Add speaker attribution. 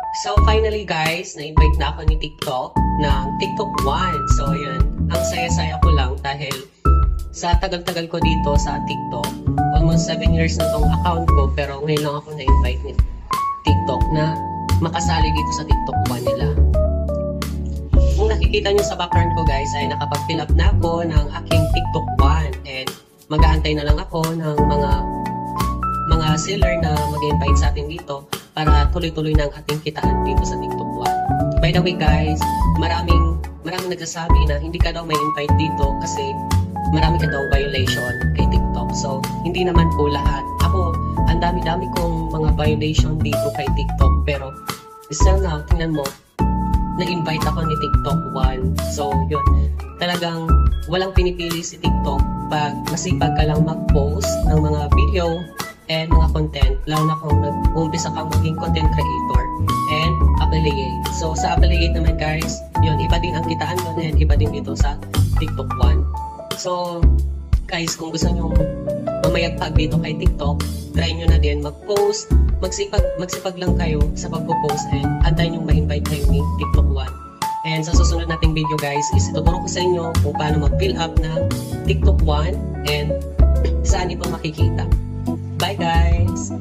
Speaker 1: So finally guys, na-invite na ako ni TikTok ng TikTok One. So ayun, ang saya-saya ko lang dahil sa tagal-tagal ko dito sa TikTok, almost 7 years na tong account ko, pero ngayon lang ako na-invite ni TikTok na makasali dito sa TikTok One nila. Kung nakikita nyo sa background ko guys, ay nakapag-fill up na ako ng aking TikTok One and mag-aantay na lang ako ng mga seller na mag-invite sa atin dito para tuloy-tuloy na ang ating kitaan dito sa TikTok One. By the way guys, maraming nagsasabi na hindi ka daw may invite dito kasi marami ka daw violation kay TikTok. So, hindi naman po lahat. Ako, ang dami-dami kong mga violation dito kay TikTok, pero still now, tingnan mo, na-invite ako ni TikTok One. So, yun. Talagang walang pinipili si TikTok pag masipag ka lang mag-post ng mga video and mga content, lalo na kung nag-umpisa kang maging content creator and affiliate. So, sa affiliate naman guys, yun, iba din ang kitaan doon and iba din dito sa TikTok One. So, guys, kung gusto nyo mamayagpag dito kay TikTok, try nyo na din mag-post, magsipag lang kayo sa pagpo-post and antayin nyo ma-invite kayo ni TikTok One. And sa susunod nating video guys, is ituturo ko sa inyo kung paano mag-fill up ng TikTok One and saan ito makikita. Bye guys!